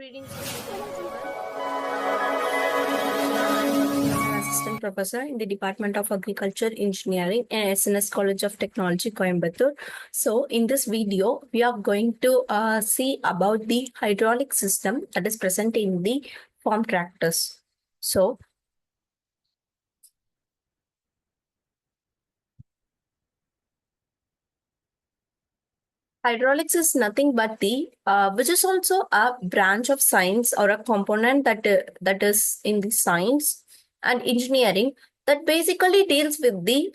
Greetings to everyone. I'm an assistant professor in the Department of Agriculture Engineering and SNS College of Technology, Coimbatore. So, in this video, we are going to see about the hydraulic system that is present in the farm tractors. So, hydraulics is nothing but the which is also a branch of science or a component that is in the science and engineering that basically deals with the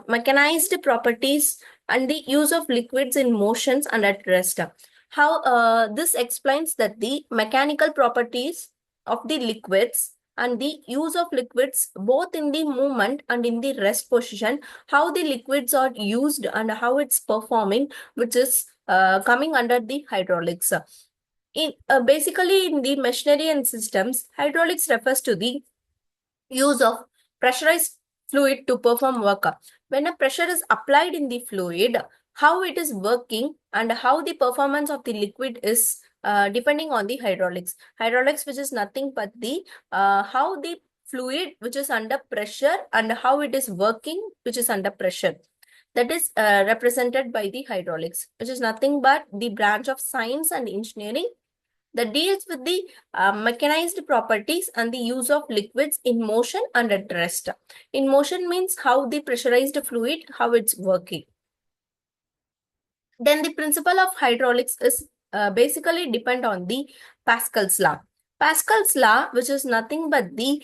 mechanized properties and the use of liquids in motions and at rest. How this explains that the mechanical properties of the liquids and the use of liquids both in the movement and in the rest position, how the liquids are used and how it's performing, which is coming under the hydraulics. Basically, in the machinery and systems, hydraulics refers to the use of pressurized fluid to perform work. When a pressure is applied in the fluid, how it is working and how the performance of the liquid is depending on the hydraulics. Hydraulics, which is nothing but the how the fluid which is under pressure and how it is working, which is under pressure. That is represented by the hydraulics, which is nothing but the branch of science and engineering that deals with the mechanized properties and the use of liquids in motion and at rest. In motion means how the pressurized fluid, how it's working. Then the principle of hydraulics is basically depend on the Pascal's law. Pascal's law, which is nothing but the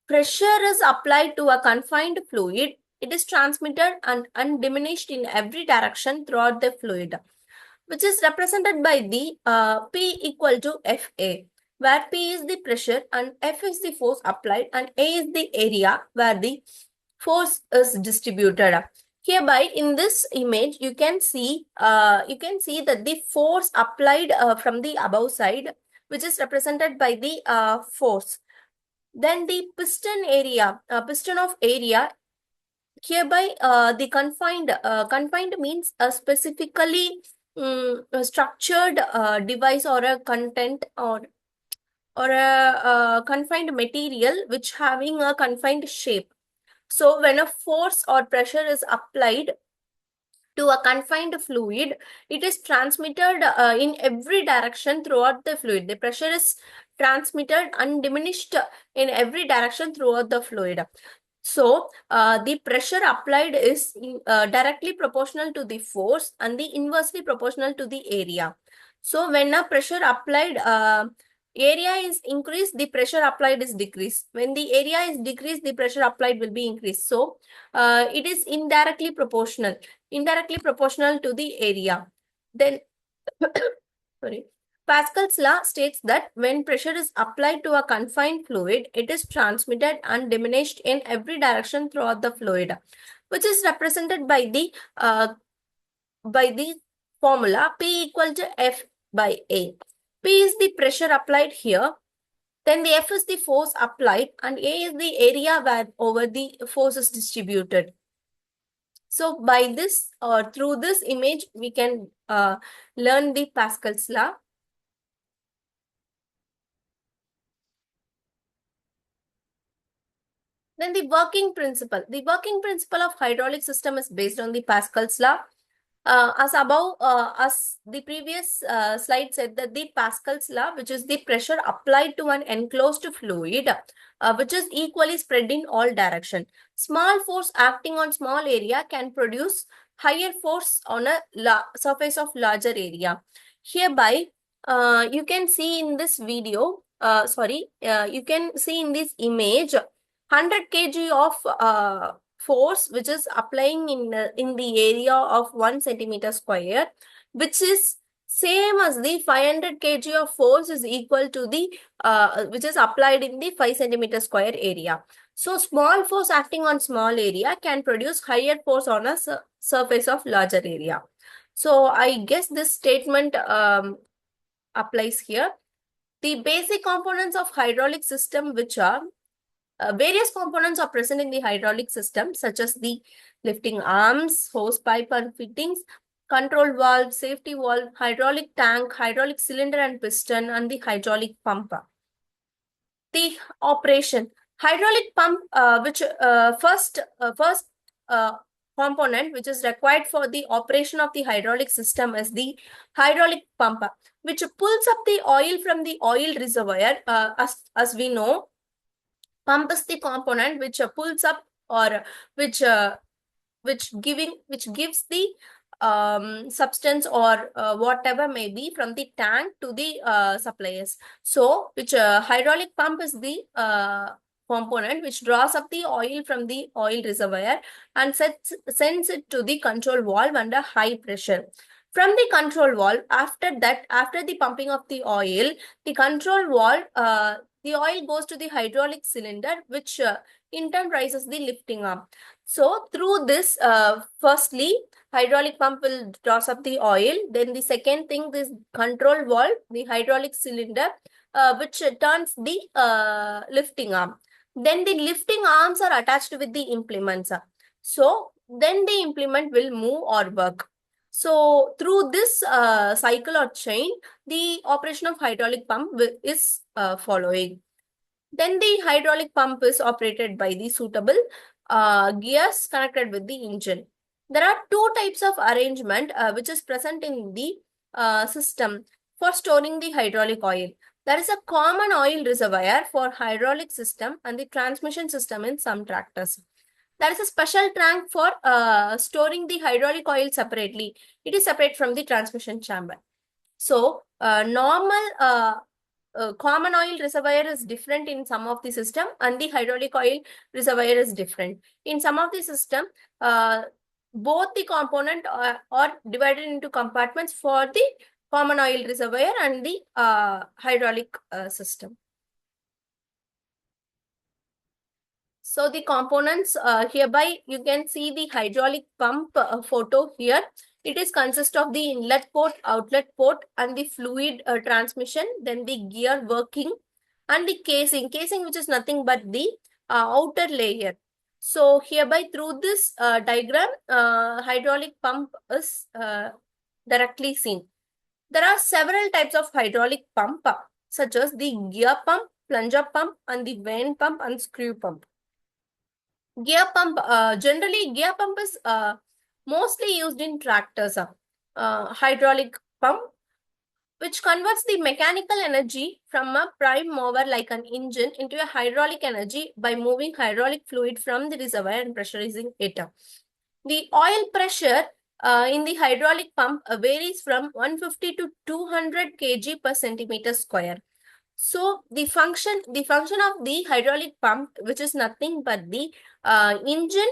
pressure is applied to a confined fluid, it is transmitted and undiminished in every direction throughout the fluid, which is represented by the P equal to FA, where P is the pressure and F is the force applied and A is the area where the force is distributed. Hereby, in this image, you can see that the force applied from the above side, which is represented by the force. Then the piston area, piston of area. Hereby, the confined means a specifically a structured device or a content or a confined material which having a confined shape. So when a force or pressure is applied to a confined fluid, it is transmitted in every direction throughout the fluid. The pressure is transmitted undiminished in every direction throughout the fluid. So, the pressure applied is directly proportional to the force and the inversely proportional to the area. So, when a pressure applied, area is increased, the pressure applied is decreased. When the area is decreased, the pressure applied will be increased. So, it is indirectly proportional to the area. Then, sorry. Pascal's law states that when pressure is applied to a confined fluid, it is transmitted and diminished in every direction throughout the fluid, which is represented by the formula P equal to F by A. P is the pressure applied here. Then the F is the force applied and A is the area where over the force is distributed. So by this or through this image, we can learn the Pascal's law. Then the working principle. The working principle of hydraulic system is based on the Pascal's law. As the previous slide said that the Pascal's law, which is the pressure applied to an enclosed fluid, which is equally spread in all direction. Small force acting on small area can produce higher force on a surface of larger area. Hereby, you can see in this video, you can see in this image 100 kg of force which is applying in the area of 1 centimeter square, which is same as the 500 kg of force is equal to the which is applied in the 5 centimeter square area. So small force acting on small area can produce higher force on a surface of larger area. So I guess this statement applies here. The basic components of hydraulic system, which are various components are present in the hydraulic system, such as the lifting arms, hose pipe and fittings, control valve, safety valve, hydraulic tank, hydraulic cylinder and piston, and the hydraulic pump. The operation. Hydraulic pump, which first component which is required for the operation of the hydraulic system is the hydraulic pump, which pulls up the oil from the oil reservoir. As we know, pump is the component which pulls up or which gives the substance or whatever may be from the tank to the suppliers. So which hydraulic pump is the component which draws up the oil from the oil reservoir and sends it to the control valve under high pressure. From the control valve, after the pumping of the oil, the control valve, the oil goes to the hydraulic cylinder, which in turn raises the lifting arm. So through this, firstly, hydraulic pump will toss up the oil. Then the second thing, this control valve, the hydraulic cylinder, which turns the lifting arm. Then the lifting arms are attached with the implements. So then the implement will move or work. So through this cycle or chain, the operation of hydraulic pump is following. Then the hydraulic pump is operated by the suitable gears connected with the engine. There are two types of arrangement which is present in the system for storing the hydraulic oil. There is a common oil reservoir for hydraulic system and the transmission system in some tractors. There is a special tank for storing the hydraulic oil separately. It is separate from the transmission chamber. So, normal common oil reservoir is different in some of the system and the hydraulic oil reservoir is different. In some of the system, both the component are divided into compartments for the common oil reservoir and the hydraulic system. So the components hereby you can see the hydraulic pump photo here. It is consist of the inlet port, outlet port, and the fluid transmission, then the gear working, and the casing which is nothing but the outer layer. So hereby through this diagram, hydraulic pump is directly seen. There are several types of hydraulic pump, such as the gear pump, plunger pump, and the vane pump and screw pump. Gear pump, generally gear pump is mostly used in tractors. Hydraulic pump, which converts the mechanical energy from a prime mover like an engine into a hydraulic energy by moving hydraulic fluid from the reservoir and pressurizing it. The oil pressure in the hydraulic pump varies from 150 to 200 kg per centimeter square. So the function of the hydraulic pump, which is nothing but the engine,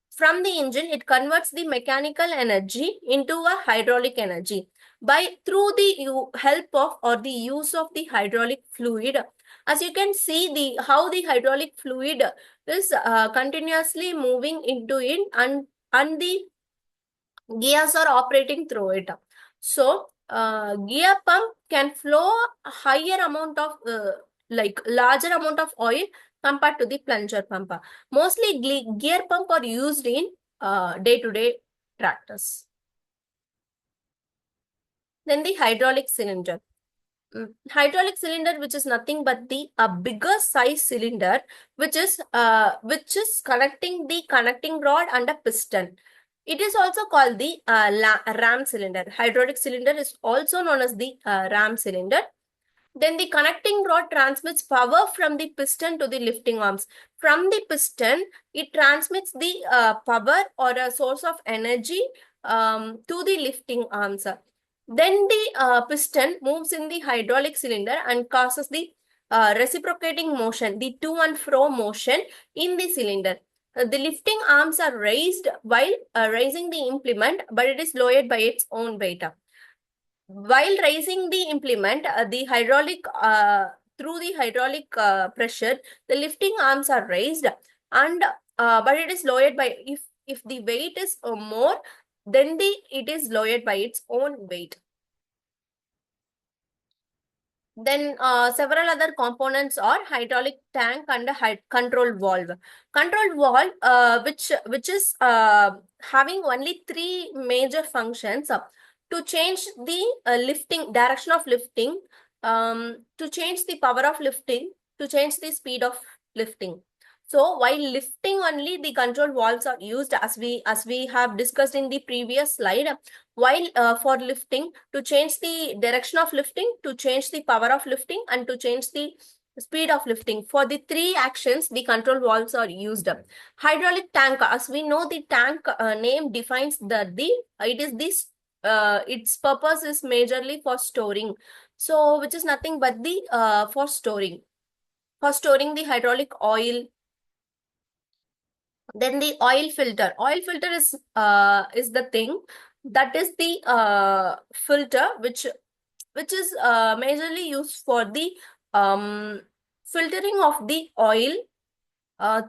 from the engine, it converts the mechanical energy into a hydraulic energy by through the help of or the use of the hydraulic fluid. As you can see, how the hydraulic fluid is continuously moving into it, and the gears are operating through it. So gear pump can flow a higher amount of larger amount of oil compared to the plunger pump. Mostly gear pump are used in day-to-day tractors. Then the hydraulic cylinder. Hydraulic cylinder, which is nothing but the bigger size cylinder, which is connecting the connecting rod and a piston. It is also called the ram cylinder. Hydraulic cylinder is also known as the ram cylinder. Then the connecting rod transmits power from the piston to the lifting arms. From the piston, it transmits the power or a source of energy to the lifting arms. Then the piston moves in the hydraulic cylinder and causes the reciprocating motion, the to and fro motion in the cylinder. The lifting arms are raised while raising the implement, but it is lowered by its own weight. While raising the implement, the hydraulic through the hydraulic pressure, the lifting arms are raised, and but it is lowered by if the weight is more, then it is lowered by its own weight. Then several other components are hydraulic tank and a control valve. Control valve, which is having only three major functions: to change the lifting direction of lifting, to change the power of lifting, to change the speed of lifting. So while lifting only, the control valves are used, as we have discussed in the previous slide. While for lifting, to change the direction of lifting, to change the power of lifting, and to change the speed of lifting. For the three actions, the control valves are used. Hydraulic tank, as we know, the tank name defines that it is this its purpose is majorly for storing. So which is nothing but the for storing the hydraulic oil. Then the oil filter. Oil filter is the thing that is the filter which is majorly used for the filtering of the oil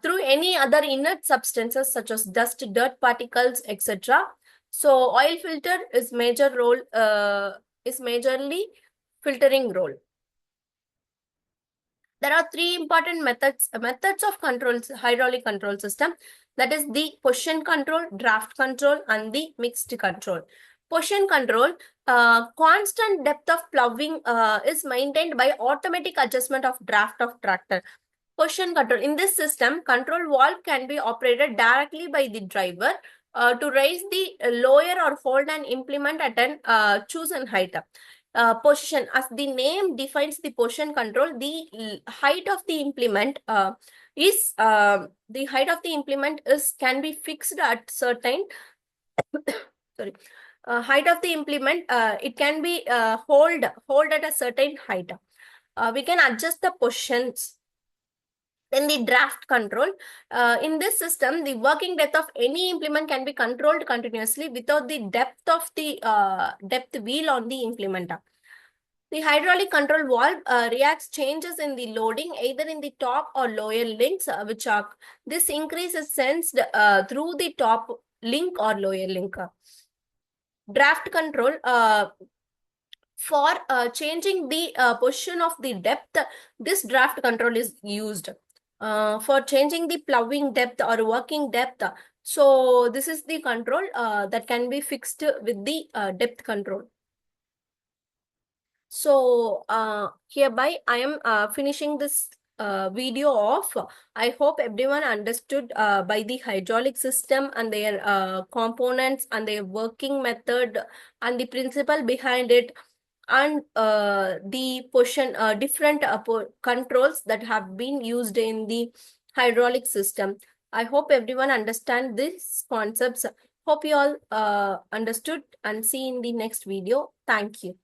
through any other inert substances such as dust, dirt particles, etc. So oil filter is majorly filtering role. There are three important methods of hydraulic control system. That is the position control, draft control, and the mixed control. Position control, constant depth of ploughing is maintained by automatic adjustment of draft of tractor. Position control. In this system, control valve can be operated directly by the driver to raise the lower or hold an implement at an chosen height. Position, as the name defines the position control, the height of the implement can be fixed at certain sorry height of the implement. It can be hold at a certain height. We can adjust the positions. Then the draft control. In this system, the working depth of any implement can be controlled continuously without the depth of the depth wheel on the implement. The hydraulic control valve reacts changes in the loading either in the top or lower links, this increase is sensed through the top link or lower link. Draft control, for changing the position of the depth, this draft control is used. For changing the ploughing depth or working depth, so this is the control that can be fixed with the depth control. So hereby I am finishing this video off. I hope everyone understood by the hydraulic system and their components and their working method and the principle behind it, and the position different controls that have been used in the hydraulic system. I hope everyone understand these concepts. Hope you all understood, and see in the next video. Thank you.